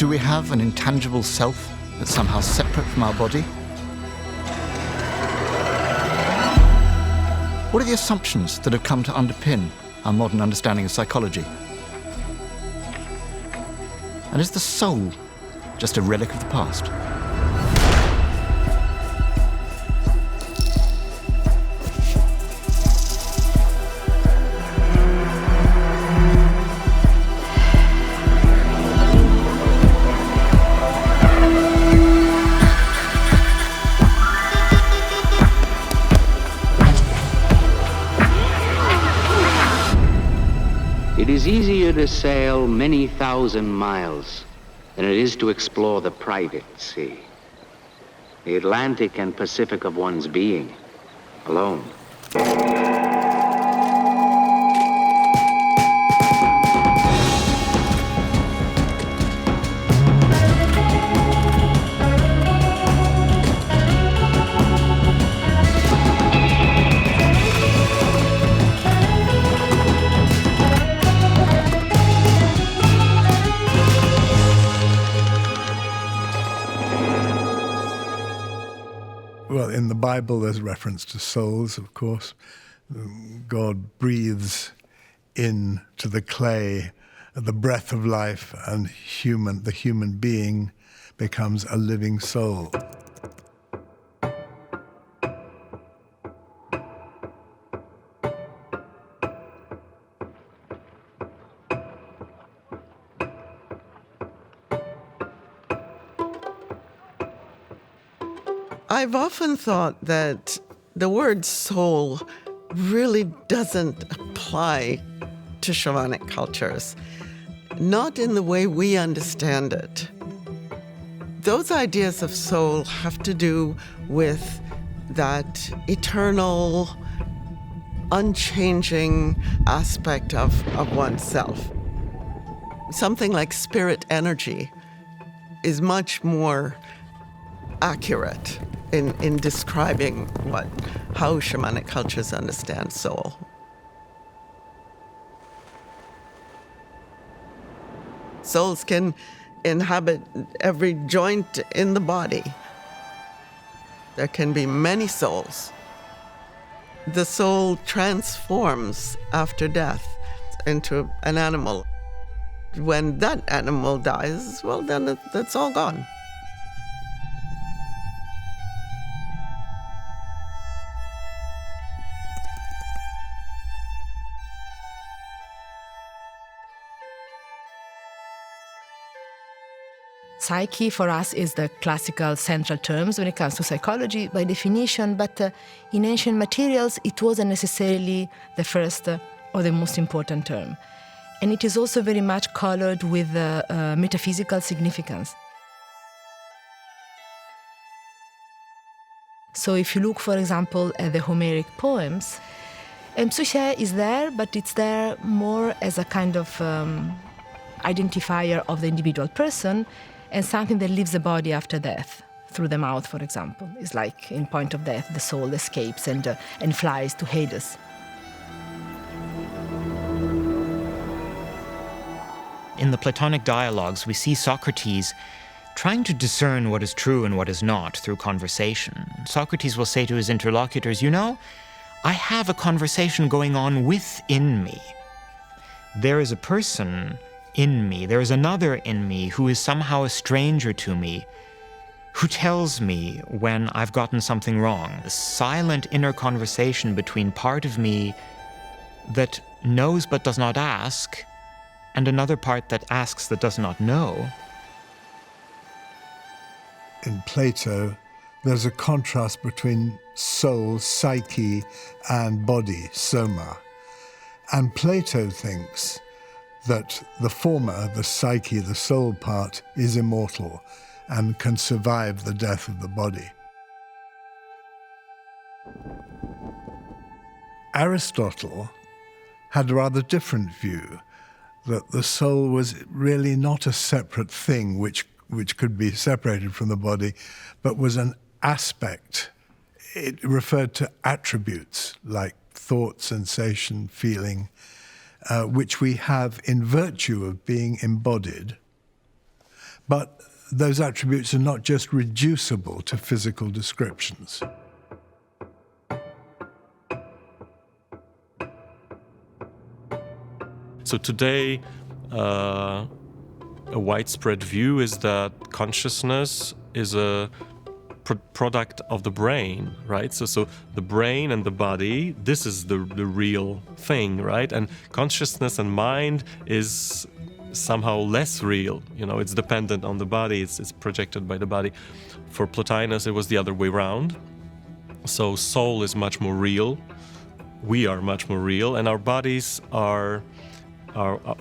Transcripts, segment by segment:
Do we have an intangible self that's somehow separate from our body? What are the assumptions that have come to underpin our modern understanding of psychology? And is the soul just a relic of the past? It is easier to sail many thousand miles than it is to explore the private sea, the Atlantic and Pacific of one's being, alone. Well, in the Bible, there's reference to souls, of course. God breathes into the clay the breath of life, and the human being becomes a living soul. I've often thought that the word soul really doesn't apply to shamanic cultures, not in the way we understand it. Those ideas of soul have to do with that eternal, unchanging aspect of oneself. Something like spirit energy is much more accurate in describing how shamanic cultures understand soul. Souls can inhabit every joint in the body. There can be many souls. The soul transforms after death into an animal. When that animal dies, well, then it's all gone. Psyche for us is the classical central terms when it comes to psychology by definition, but in ancient materials it wasn't necessarily the first or the most important term. And it is also very much colored with metaphysical significance. So if you look, for example, at the Homeric poems, psyche is there, but it's there more as a kind of identifier of the individual person, and something that leaves the body after death, through the mouth, for example. It's like in Point of Death, the soul escapes and flies to Hades. In the Platonic dialogues, we see Socrates trying to discern what is true and what is not through conversation. Socrates will say to his interlocutors, I have a conversation going on within me. There is a person in me, there is another in me who is somehow a stranger to me, who tells me when I've gotten something wrong. A silent inner conversation between part of me that knows but does not ask, and another part that asks that does not know. In Plato, there's a contrast between soul, psyche, and body, soma. And Plato thinks that the former, the psyche, the soul part, is immortal and can survive the death of the body. Aristotle had a rather different view, that the soul was really not a separate thing which could be separated from the body, but was an aspect. It referred to attributes like thought, sensation, feeling, which we have in virtue of being embodied, But those attributes are not just reducible to physical descriptions. So today, a widespread view is that consciousness is a product of the brain, right? So the brain and the body, this is the real thing, right? And consciousness and mind is somehow less real. You know, it's dependent on the body, it's projected by the body. For Plotinus, it was the other way around. So soul is much more real, we are much more real, and our bodies are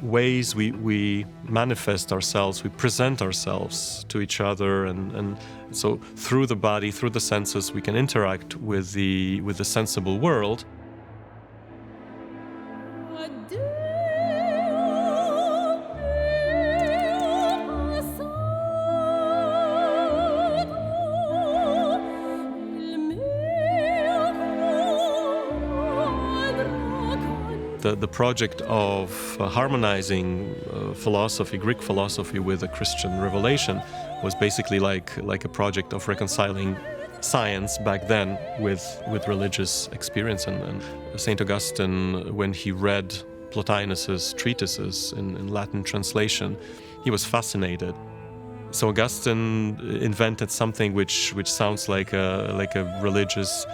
ways we manifest ourselves, we present ourselves to each other, and so through the body, through the senses, we can interact with the sensible world. The project of harmonizing philosophy, Greek philosophy, with a Christian revelation was basically like a project of reconciling science back then with religious experience. And St. Augustine, when he read Plotinus's treatises in Latin translation, he was fascinated. So Augustine invented something which sounds like a religious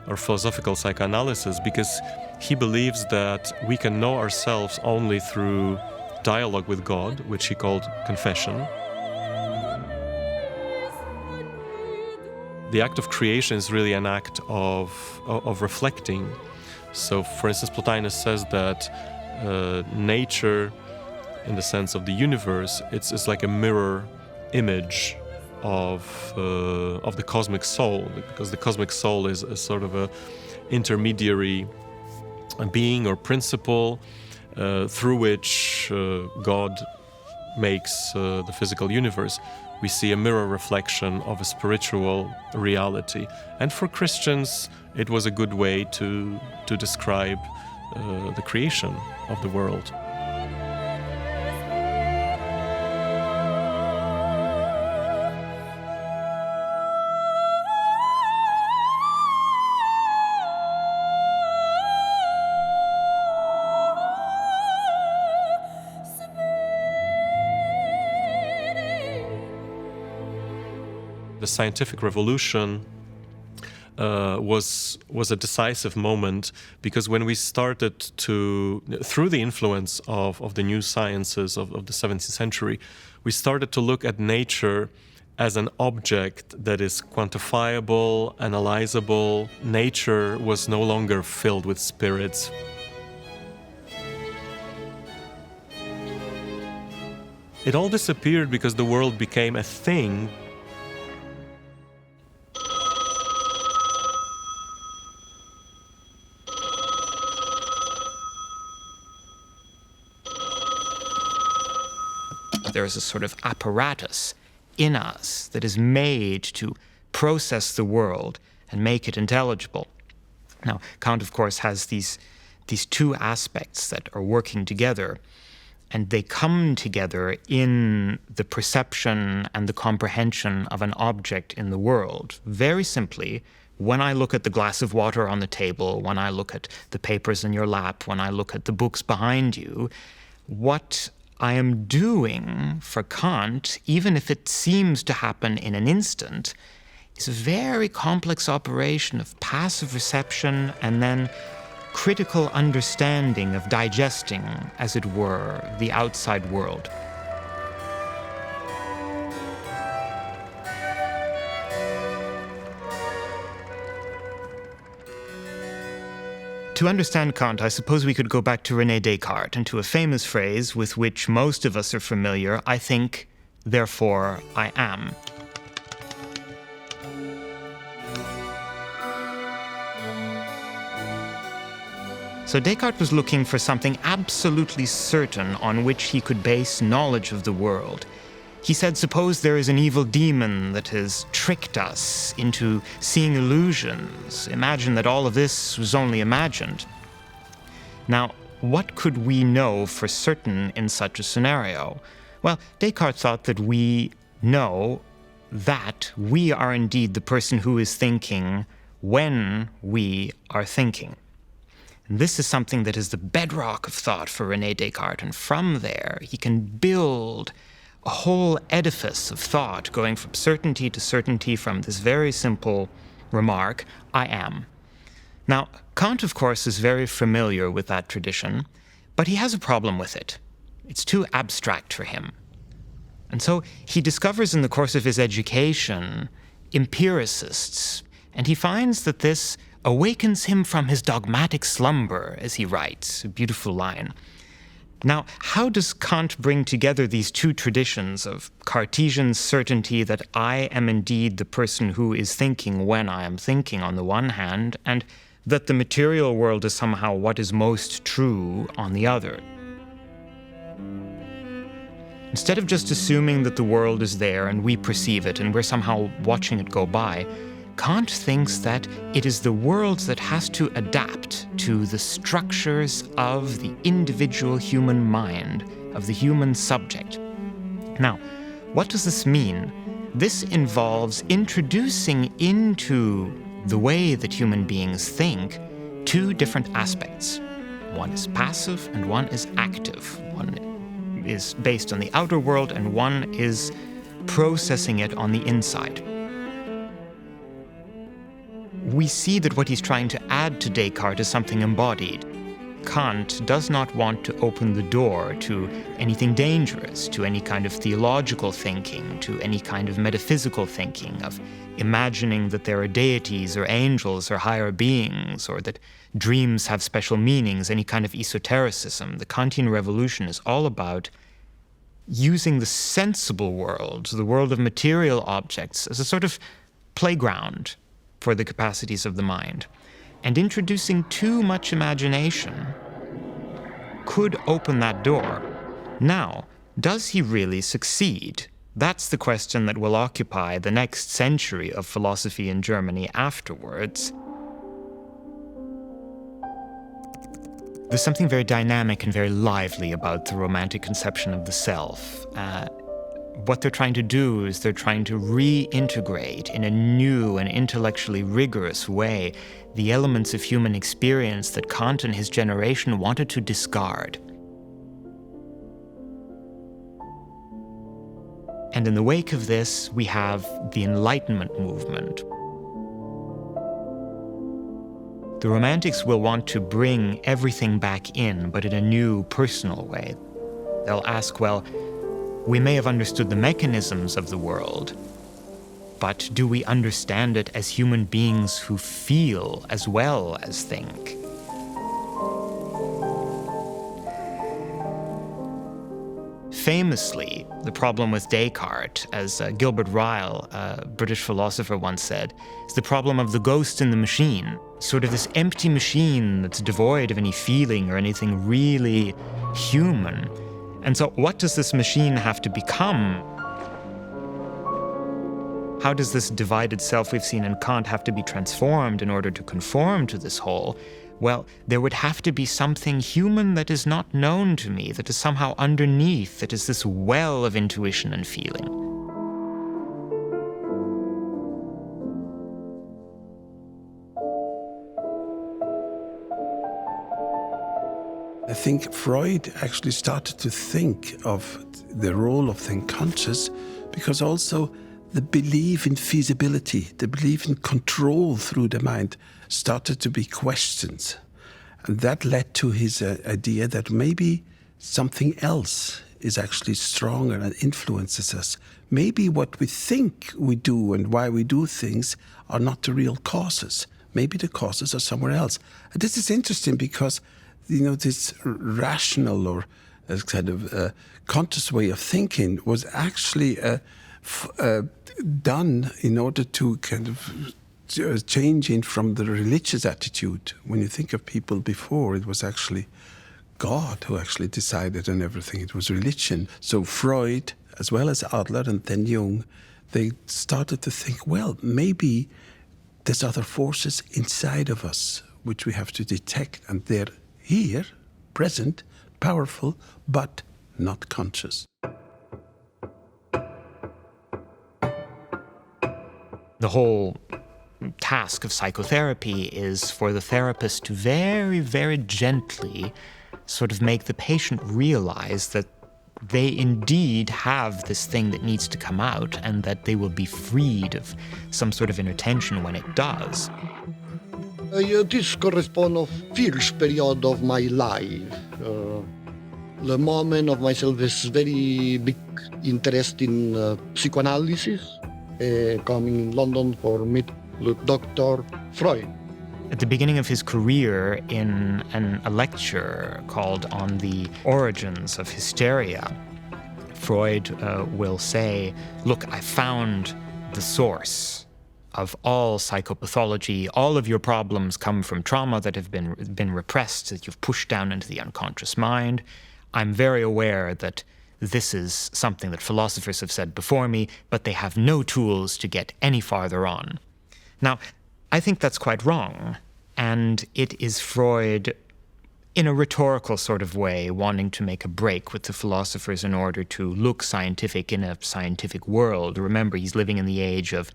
or philosophical psychoanalysis, because he believes that we can know ourselves only through dialogue with God, which he called confession. The act of creation is really an act of reflecting. So, for instance, Plotinus says that nature, in the sense of the universe, it's like a mirror image of the cosmic soul, because the cosmic soul is a sort of a intermediary being or principle through which God makes the physical universe. We see a mirror reflection of a spiritual reality. And for Christians, it was a good way to describe the creation of the world. The scientific revolution was a decisive moment, because when we started through the influence of the new sciences of the 17th century, we started to look at nature as an object that is quantifiable, analyzable. Nature was no longer filled with spirits. It all disappeared because the world became a thing. There is a sort of apparatus in us that is made to process the world and make it intelligible. Now, Kant, of course, has these two aspects that are working together, and they come together in the perception and the comprehension of an object in the world. Very simply, when I look at the glass of water on the table, when I look at the papers in your lap, when I look at the books behind you, what I am doing for Kant, even if it seems to happen in an instant, is a very complex operation of passive reception and then critical understanding of digesting, as it were, the outside world. To understand Kant, I suppose we could go back to René Descartes and to a famous phrase with which most of us are familiar: I think, therefore I am. So Descartes was looking for something absolutely certain on which he could base knowledge of the world. He said, suppose there is an evil demon that has tricked us into seeing illusions. Imagine that all of this was only imagined. Now, what could we know for certain in such a scenario? Well, Descartes thought that we know that we are indeed the person who is thinking when we are thinking. And this is something that is the bedrock of thought for René Descartes, and from there he can build a whole edifice of thought going from certainty to certainty from this very simple remark, I am. Now, Kant, of course, is very familiar with that tradition, but he has a problem with it. It's too abstract for him. And so he discovers in the course of his education empiricists, and he finds that this awakens him from his dogmatic slumber, as he writes, a beautiful line. Now, how does Kant bring together these two traditions of Cartesian certainty that I am indeed the person who is thinking when I am thinking on the one hand, and that the material world is somehow what is most true on the other? Instead of just assuming that the world is there and we perceive it and we're somehow watching it go by, Kant thinks that it is the world that has to adapt to the structures of the individual human mind, of the human subject. Now, what does this mean? This involves introducing into the way that human beings think two different aspects. One is passive and one is active. One is based on the outer world and one is processing it on the inside. We see that what he's trying to add to Descartes is something embodied. Kant does not want to open the door to anything dangerous, to any kind of theological thinking, to any kind of metaphysical thinking, of imagining that there are deities or angels or higher beings, or that dreams have special meanings, any kind of esotericism. The Kantian revolution is all about using the sensible world, the world of material objects, as a sort of playground for the capacities of the mind. And introducing too much imagination could open that door. Now, does he really succeed? That's the question that will occupy the next century of philosophy in Germany afterwards. There's something very dynamic and very lively about the Romantic conception of the self. What they're trying to do is they're trying to reintegrate in a new and intellectually rigorous way the elements of human experience that Kant and his generation wanted to discard. And in the wake of this, we have the Enlightenment movement. The Romantics will want to bring everything back in, but in a new, personal way. They'll ask, well, we may have understood the mechanisms of the world, but do we understand it as human beings who feel as well as think? Famously, the problem with Descartes, as Gilbert Ryle, a British philosopher, once said, is the problem of the ghost in the machine. Sort of this empty machine that's devoid of any feeling or anything really human. And so what does this machine have to become? How does this divided self we've seen in Kant have to be transformed in order to conform to this whole? Well, there would have to be something human that is not known to me, that is somehow underneath, that is this well of intuition and feeling. I think Freud actually started to think of the role of the unconscious because also the belief in feasibility, the belief in control through the mind started to be questioned. And that led to his idea that maybe something else is actually stronger and influences us. Maybe what we think we do and why we do things are not the real causes. Maybe the causes are somewhere else. And this is interesting because this rational or kind of conscious way of thinking was actually done in order to kind of changing from the religious attitude. When you think of people before, it was actually God who actually decided on everything. It was religion. So Freud, as well as Adler and then Jung, they started to think, well, maybe there's other forces inside of us which we have to detect, and they're here, present, powerful, but not conscious. The whole task of psychotherapy is for the therapist to very, very gently sort of make the patient realize that they indeed have this thing that needs to come out and that they will be freed of some sort of inner tension when it does. This corresponds of first period of my life. The moment of myself is very big interest in psychoanalysis. Coming in London for meet with Dr. Freud. At the beginning of his career, in a lecture called On the Origins of Hysteria, Freud will say, look, I found the source of all psychopathology. All of your problems come from trauma that have been repressed, that you've pushed down into the unconscious mind. I'm very aware that this is something that philosophers have said before me, but they have no tools to get any farther on. Now, I think that's quite wrong, and it is Freud, in a rhetorical sort of way, wanting to make a break with the philosophers in order to look scientific in a scientific world. Remember, he's living in the age of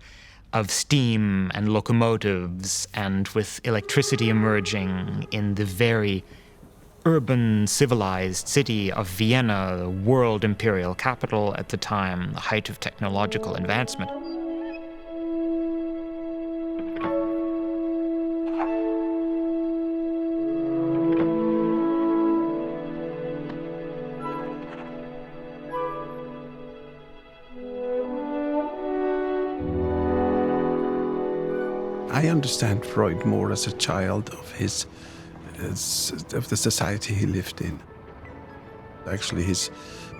steam and locomotives, and with electricity emerging in the very urban, civilized city of Vienna, the world imperial capital at the time, the height of technological advancement. I understand Freud more as a child of the society he lived in. Actually, his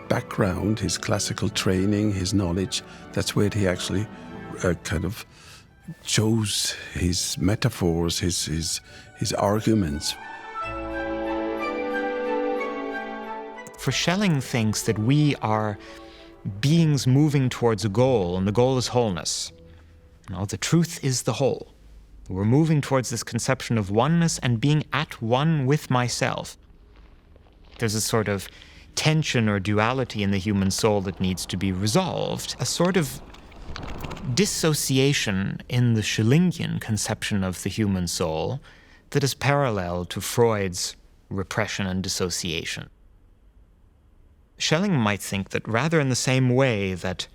background, his classical training, his knowledge, that's where he actually kind of chose his metaphors, his arguments. For Schelling thinks that we are beings moving towards a goal, and the goal is wholeness. The truth is the whole. We're moving towards this conception of oneness and being at one with myself. There's a sort of tension or duality in the human soul that needs to be resolved, a sort of dissociation in the Schellingian conception of the human soul that is parallel to Freud's repression and dissociation. Schelling might think that rather in the same way that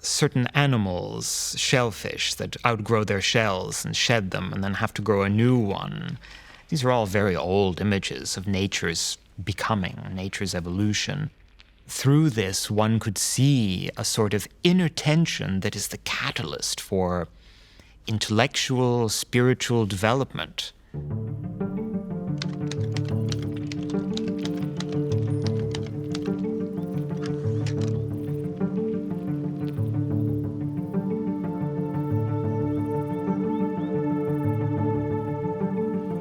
certain animals, shellfish, that outgrow their shells and shed them and then have to grow a new one. These are all very old images of nature's becoming, nature's evolution. Through this, one could see a sort of inner tension that is the catalyst for intellectual, spiritual development.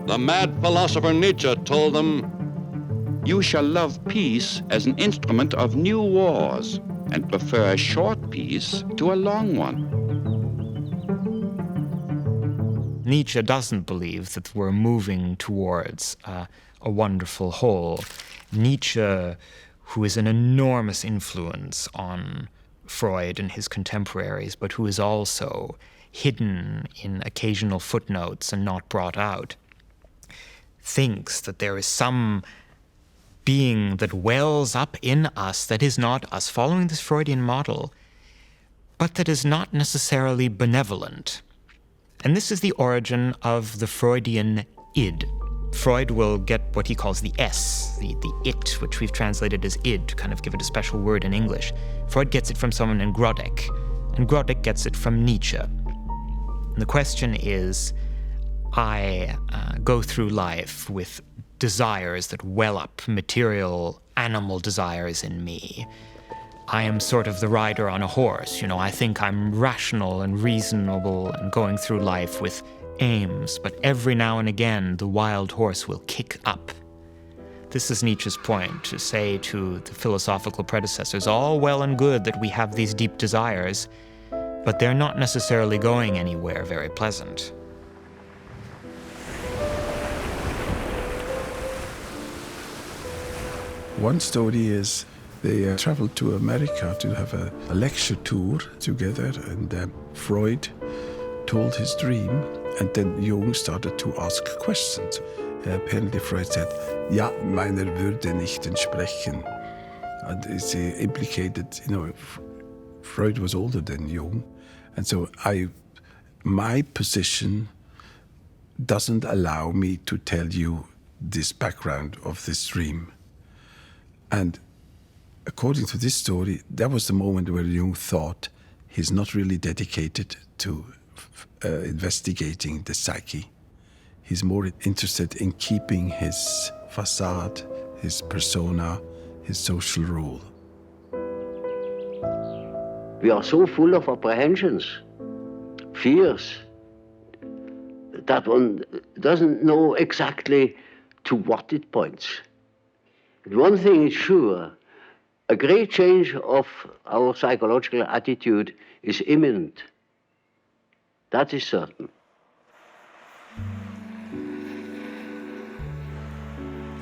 The mad philosopher Nietzsche told them, "You shall love peace as an instrument of new wars and prefer a short peace to a long one." Nietzsche doesn't believe that we're moving towards a wonderful whole. Nietzsche, who is an enormous influence on Freud and his contemporaries, but who is also hidden in occasional footnotes and not brought out, thinks that there is some being that wells up in us that is not us, following this Freudian model, but that is not necessarily benevolent. And this is the origin of the Freudian id. Freud will get what he calls the S, the it, which we've translated as id, to kind of give it a special word in English. Freud gets it from someone in Grodek, and Grodek gets it from Nietzsche. And the question is, I go through life with desires that well up, material, animal desires in me. I am sort of the rider on a horse. I think I'm rational and reasonable and going through life with aims, but every now and again the wild horse will kick up. This is Nietzsche's point, to say to the philosophical predecessors, all well and good that we have these deep desires, but they're not necessarily going anywhere very pleasant. One story is They traveled to America to have a lecture tour together, and Freud told his dream, and then Jung started to ask questions. Apparently Freud said, ja, meiner Würde nicht entsprechen. And it's implicated, Freud was older than Jung, and so my position doesn't allow me to tell you this background of this dream. And according to this story, that was the moment where Jung thought he's not really dedicated to investigating the psyche. He's more interested in keeping his facade, his persona, his social role. We are so full of apprehensions, fears, that one doesn't know exactly to what it points. But one thing is sure, a great change of our psychological attitude is imminent. That is certain.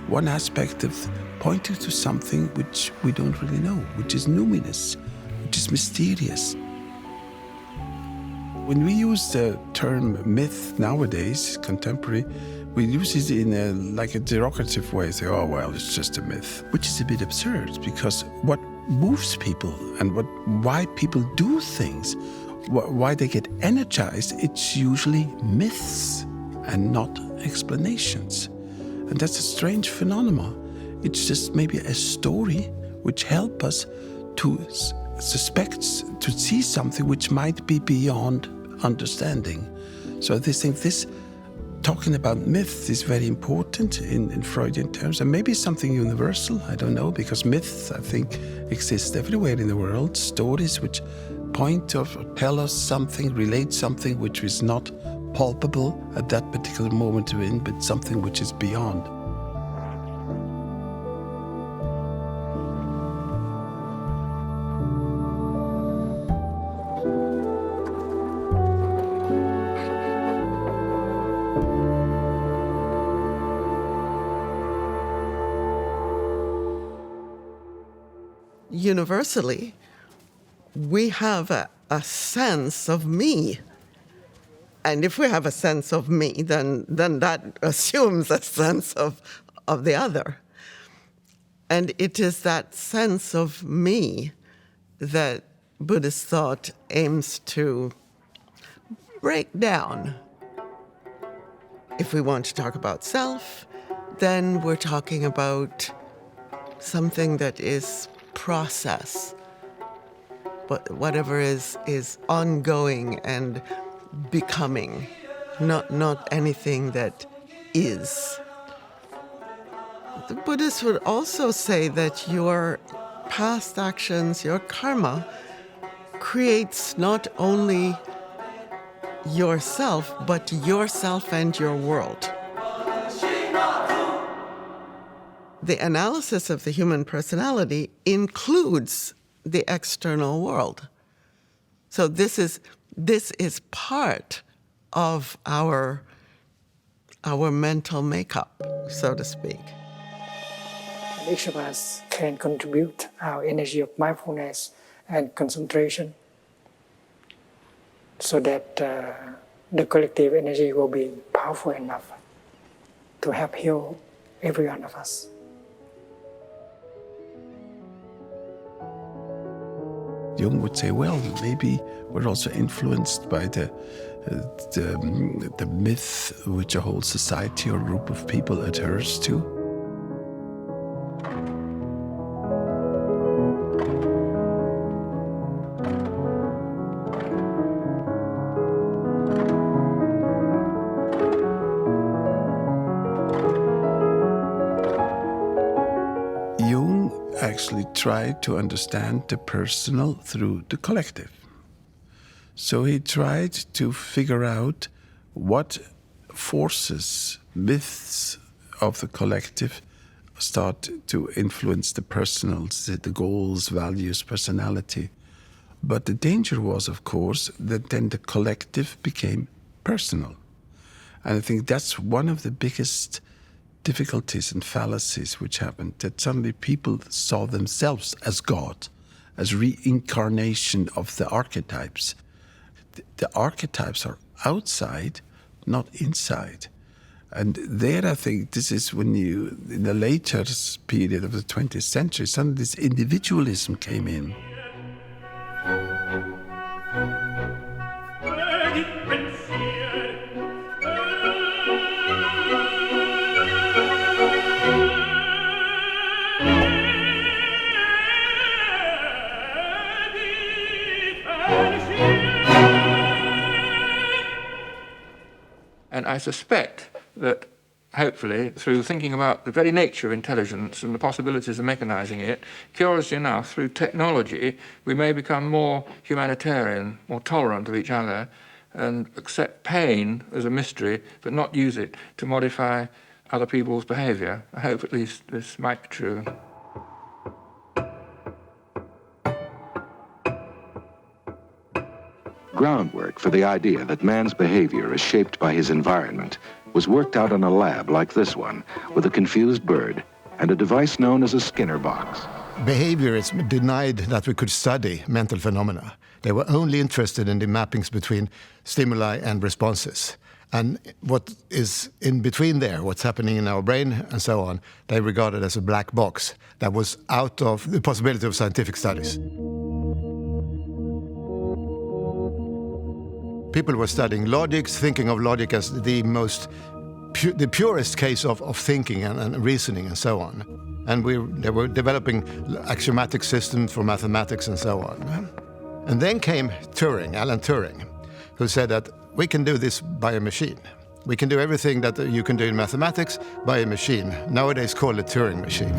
One aspect of pointing to something which we don't really know, which is numinous, which is mysterious. When we use the term myth nowadays, contemporary, we use it in a derogative way, say, oh, well, it's just a myth, which is a bit absurd, because what moves people and why people do things, why they get energized, it's usually myths and not explanations. And that's a strange phenomenon. It's just maybe a story which helps us to suspect, to see something which might be beyond understanding. So I think this talking about myths is very important in Freudian terms, and maybe something universal, I don't know, because myths, I think, exist everywhere in the world. Stories which point or tell us something, relate something which is not palpable at that particular moment we're in, but something which is beyond. Universally, we have a sense of me. And if we have a sense of me, then that assumes a sense of the other. And it is that sense of me that Buddhist thought aims to break down. If we want to talk about self, then we're talking about something that is process, but whatever is ongoing and becoming, not anything that is. The Buddhists would also say that your past actions, your karma, creates not only yourself, but yourself and your world. The analysis of the human personality includes the external world. So this is part of our mental makeup, so to speak. Each of us can contribute our energy of mindfulness and concentration so that the collective energy will be powerful enough to help heal every one of us. Jung would say, well, maybe we're also influenced by the myth which a whole society or group of people adheres to. Actually tried to understand the personal through the collective. So he tried to figure out what forces, myths of the collective start to influence the personal, the goals, values, personality. But the danger was, of course, that then the collective became personal. And I think that's one of the biggest difficulties and fallacies which happened, that suddenly people saw themselves as God, as reincarnation of the archetypes. The archetypes are outside, not inside. And there I think this is when you, in the later period of the 20th century, suddenly this individualism came in. And I suspect that, hopefully, through thinking about the very nature of intelligence and the possibilities of mechanizing it, curiously enough, through technology, we may become more humanitarian, more tolerant of each other, and accept pain as a mystery, but not use it to modify other people's behavior. I hope at least this might be true. Groundwork for the idea that man's behavior is shaped by his environment was worked out in a lab like this one, with a confused bird and a device known as a Skinner box. Behaviorists denied that we could study mental phenomena. They were only interested in the mappings between stimuli and responses. And what is in between there, what's happening in our brain and so on, they regarded as a black box that was out of the possibility of scientific studies. People were studying logic, thinking of logic as the the purest case of thinking and reasoning and so on. And they were developing axiomatic systems for mathematics and so on. And then came Alan Turing, who said that we can do this by a machine. We can do everything that you can do in mathematics by a machine. Nowadays called a Turing machine.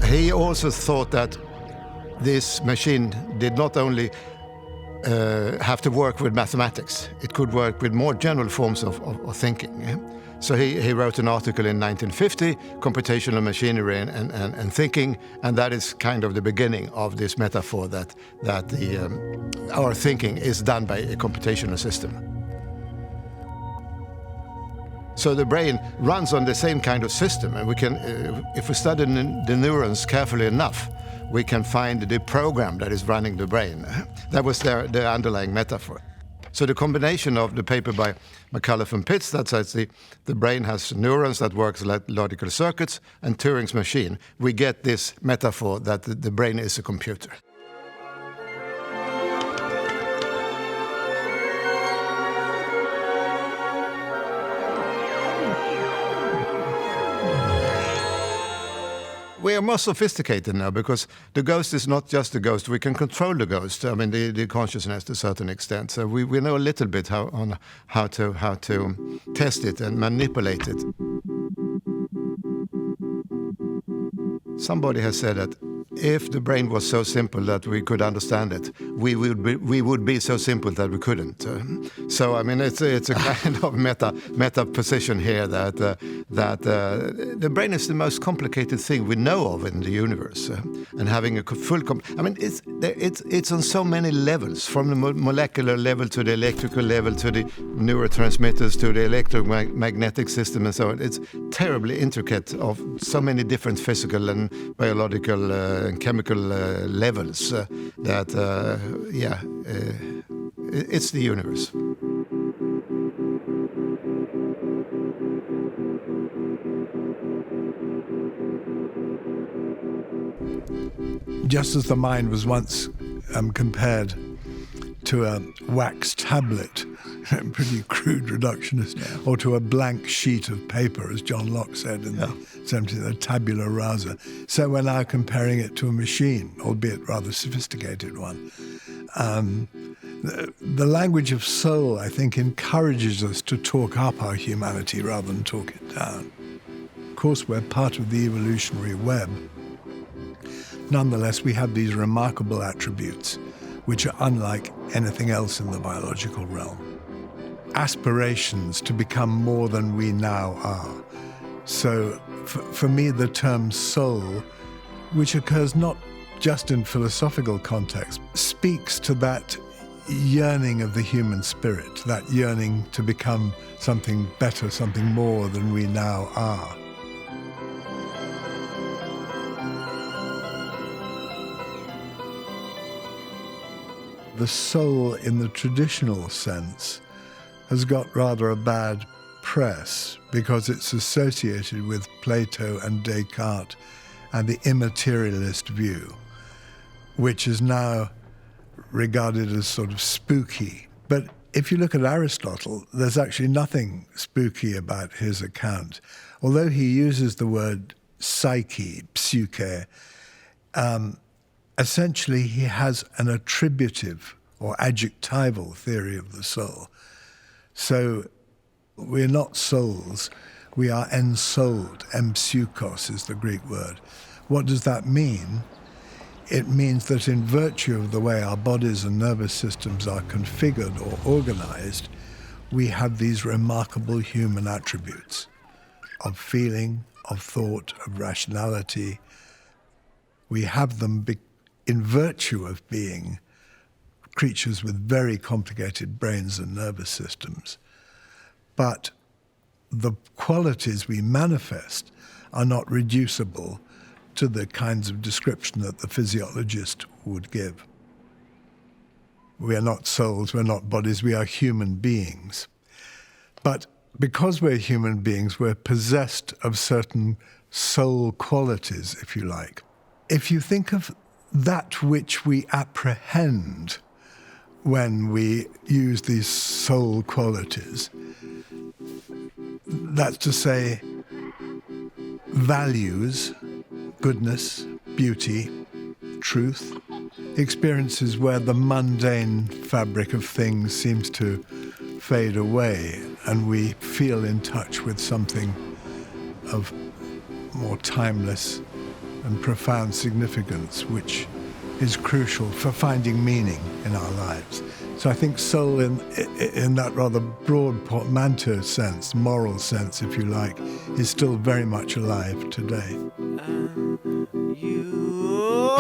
He also thought that this machine did not only have to work with mathematics. It could work with more general forms of thinking. So he wrote an article in 1950, Computational Machinery and Thinking, and that is kind of the beginning of this metaphor that our thinking is done by a computational system. So the brain runs on the same kind of system, and we can, if we study the neurons carefully enough, we can find the program that is running the brain. That was the underlying metaphor. So the combination of the paper by McCullough and Pitts, that says the brain has neurons that works like logical circuits, and Turing's machine, we get this metaphor that the brain is a computer. We are more sophisticated now because the ghost is not just a ghost. We can control the ghost. I mean, the consciousness to a certain extent. So we know a little bit how to test it and manipulate it. Somebody has said that if the brain was so simple that we could understand it, we would be so simple that we couldn't. So I mean, it's a kind of meta position here that the brain is the most complicated thing we know of in the universe, and having a full. I mean, it's on so many levels, from the molecular level to the electrical level to the neurotransmitters to the electromagnetic system and so on. It's terribly intricate of so many different physical and biological and chemical levels it's the universe. Just as the mind was once compared to a wax tablet, pretty crude reductionist, or to a blank sheet of paper, as John Locke said in the 70s, a tabula rasa. So we're now comparing it to a machine, albeit rather sophisticated one. The language of soul, I think, encourages us to talk up our humanity rather than talk it down. Of course, we're part of the evolutionary web. Nonetheless, we have these remarkable attributes which are unlike anything else in the biological realm. Aspirations to become more than we now are. So for me, the term soul, which occurs not just in philosophical context, speaks to that yearning of the human spirit, that yearning to become something better, something more than we now are. The soul, in the traditional sense, has got rather a bad press because it's associated with Plato and Descartes and the immaterialist view, which is now regarded as sort of spooky. But if you look at Aristotle, there's actually nothing spooky about his account. Although he uses the word psyche, essentially he has an attributive or adjectival theory of the soul. So we're not souls, we are ensouled. Empsychos is the Greek word. What does that mean? It means that in virtue of the way our bodies and nervous systems are configured or organized, we have these remarkable human attributes of feeling, of thought, of rationality. We have them in virtue of being creatures with very complicated brains and nervous systems. But the qualities we manifest are not reducible to the kinds of description that the physiologist would give. We are not souls, we're not bodies, we are human beings. But because we're human beings, we're possessed of certain soul qualities, if you like. If you think of that which we apprehend when we use these soul qualities, that's to say, values, goodness, beauty, truth, experiences where the mundane fabric of things seems to fade away and we feel in touch with something of more timeless and profound significance, which is crucial for finding meaning in our lives. So I think soul in that rather broad portmanteau sense, moral sense, if you like, is still very much alive today. You